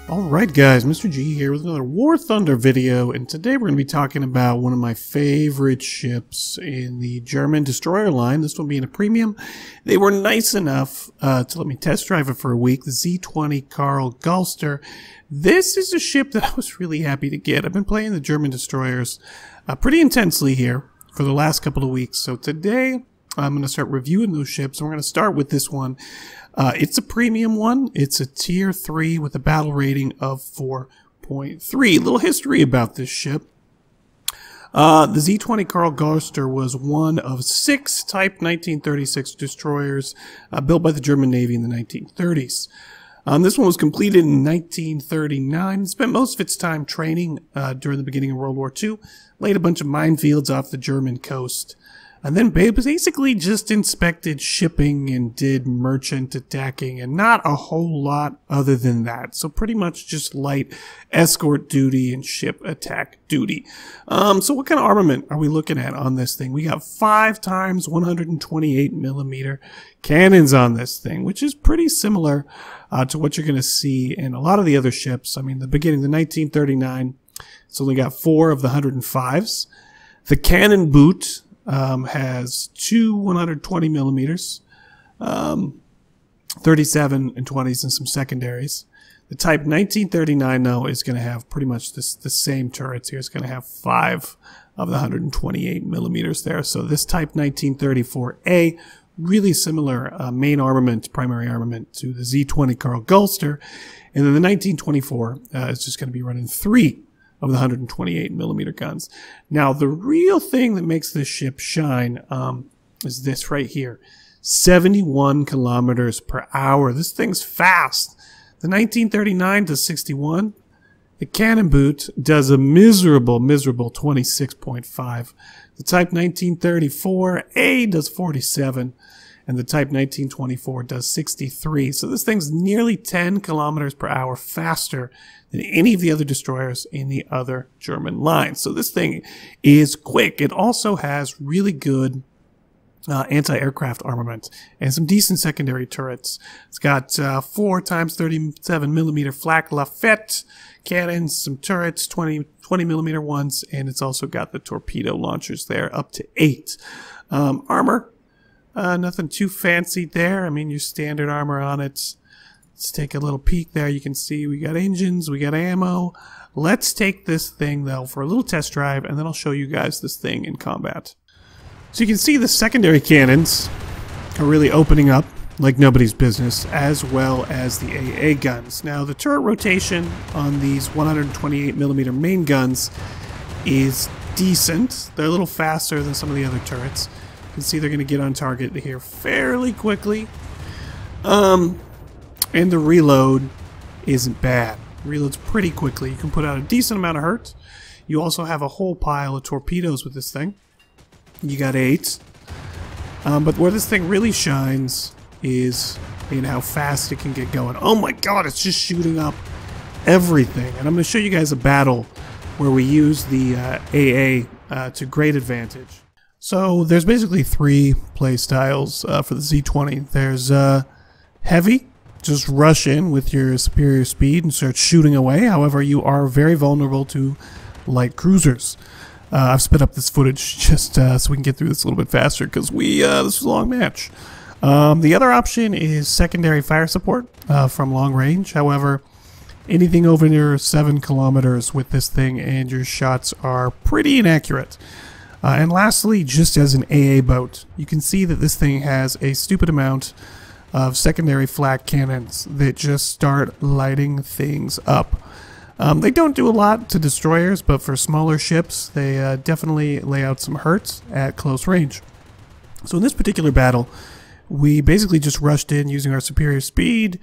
Alright guys, Mr. G here with another WarThunder video, and today we're going to be talking about one of my favorite ships in the German destroyer line, this one being a premium. They were nice enough to let me test drive it for a week, the Z-20 Karl Galster. This is a ship that I was really happy to get. I've been playing the German destroyers pretty intensely here for the last couple of weeks, so today I'm going to start reviewing those ships, and we're going to start with this one. It's a premium one. It's a tier 3 with a battle rating of 4.3. Little history about this ship. The Z-20 Karl Galster was one of 6 Type 1936 destroyers built by the German Navy in the 1930s. This one was completed in 1939. Spent most of its time training during the beginning of World War II. Laid a bunch of minefields off the German coast. And then basically just inspected shipping and did merchant attacking and not a whole lot other than that. So pretty much just light escort duty and ship attack duty. So what kind of armament are we looking at on this thing? We got 5 times 128mm cannons on this thing, which is pretty similar to what you're going to see in a lot of the other ships. I mean, the beginning, the 1939, it's only got 4 of the 105s. The cannon boot has 2 120mm, 37 and 20s and some secondaries. The Type 1939 though is going to have pretty much the same turrets here. It's going to have 5 of the 128mm there. So this Type 1934A, really similar main armament, primary armament to the Z-20 Karl Galster. And then the 1924 is just going to be running 3 of the 128mm guns. Now, the real thing that makes this ship shine is this right here. 71 kilometers per hour. This thing's fast. The 1939 does 61. The cannon boot does a miserable 26.5. The Type 1934A does 47. And the Type 1924 does 63. So this thing's nearly 10 kilometers per hour faster than any of the other destroyers in the other German lines. So this thing is quick. It also has really good anti-aircraft armament and some decent secondary turrets. It's got 4 times 37mm flak Lafette cannons, some turrets, 20mm ones, and it's also got the torpedo launchers there, up to 8. Armor. Nothing too fancy there. I mean, your standard armor on it. Let's take a little peek there. You can see we got engines, we got ammo. Let's take this thing, though, for a little test drive, and then I'll show you guys this thing in combat. So you can see the secondary cannons are really opening up like nobody's business, as well as the AA guns. Now, the turret rotation on these 128mm main guns is decent. They're a little faster than some of the other turrets. You can see they're going to get on target here fairly quickly. And the reload isn't bad. Reloads pretty quickly. You can put out a decent amount of hurt. You also have a whole pile of torpedoes with this thing. You got 8. But where this thing really shines is in how fast it can get going. Oh my god, it's just shooting up everything. And I'm going to show you guys a battle where we use the AA to great advantage. So there's basically 3 play styles for the Z-20. There's heavy, just rush in with your superior speed and start shooting away. However, you are very vulnerable to light cruisers. I've sped up this footage just so we can get through this a little bit faster because this is a long match. The other option is secondary fire support from long range. However, anything over near 7 kilometers with this thing and your shots are pretty inaccurate. And lastly, just as an AA boat, you can see that this thing has a stupid amount of secondary flak cannons that just start lighting things up. They don't do a lot to destroyers, but for smaller ships, they definitely lay out some hurts at close range. So in this particular battle, we basically just rushed in using our superior speed,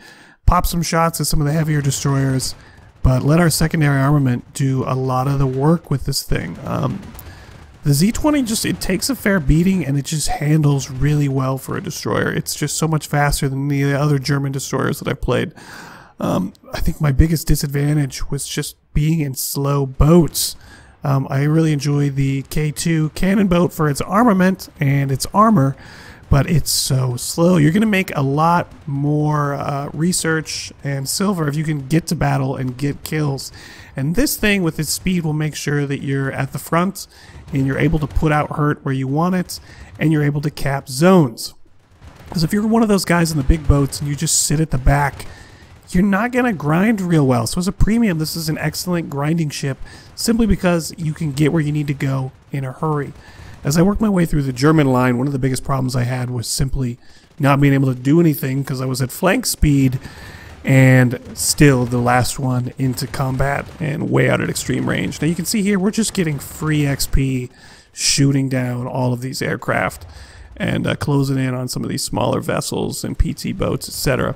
popped some shots at some of the heavier destroyers, but let our secondary armament do a lot of the work with this thing. The Z-20 it takes a fair beating, and it just handles really well for a destroyer. It's just so much faster than the other German destroyers that I've played. I think my biggest disadvantage was just being in slow boats. I really enjoy the K2 cannon boat for its armament and its armor, but it's so slow. You're going to make a lot more research and silver if you can get to battle and get kills. And this thing with its speed will make sure that you're at the front and you're able to put out hurt where you want it, and you're able to cap zones. Because if you're one of those guys in the big boats and you just sit at the back, you're not going to grind real well. So as a premium, this is an excellent grinding ship simply because you can get where you need to go in a hurry. As I worked my way through the German line, one of the biggest problems I had was simply not being able to do anything because I was at flank speed and still the last one into combat and way out at extreme range. Now you can see here we're just getting free XP shooting down all of these aircraft and closing in on some of these smaller vessels and PT boats, etc.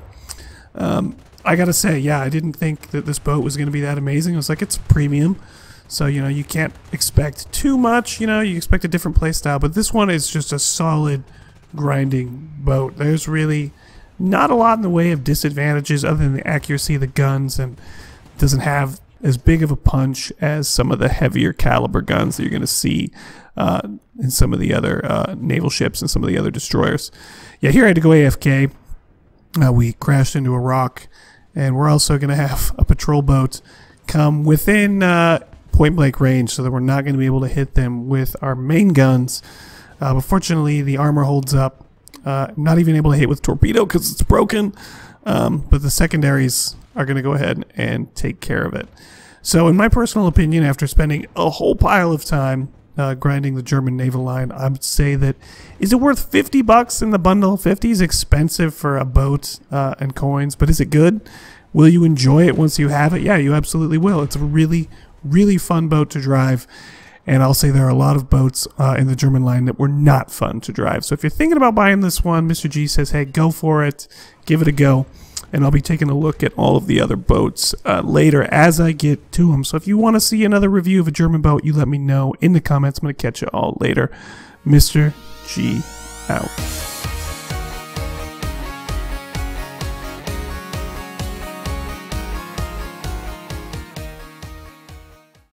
I gotta say, yeah, I didn't think that this boat was going to be that amazing. I was like, it's premium, so, you know, you can't expect too much, you know, you expect a different play style, but this one is just a solid grinding boat. There's really not a lot in the way of disadvantages other than the accuracy of the guns, and doesn't have as big of a punch as some of the heavier caliber guns that you're going to see in some of the other naval ships and some of the other destroyers. Yeah, here I had to go AFK. We crashed into a rock, and we're also going to have a patrol boat come within point blank range so that we're not going to be able to hit them with our main guns. But fortunately, the armor holds up. Not even able to hit with torpedo because it's broken. But the secondaries are going to go ahead and take care of it. So in my personal opinion, after spending a whole pile of time grinding the German naval line, I would say that, is it worth 50 bucks in the bundle? 50 is expensive for a boat and coins, but is it good? Will you enjoy it once you have it? Yeah, you absolutely will. It's a really, really fun boat to drive. And I'll say there are a lot of boats in the German line that were not fun to drive. So if you're thinking about buying this one, Mr. G says, hey, go for it. Give it a go. And I'll be taking a look at all of the other boats later as I get to them. So if you want to see another review of a German boat, you let me know in the comments. I'm going to catch you all later. Mr. G out.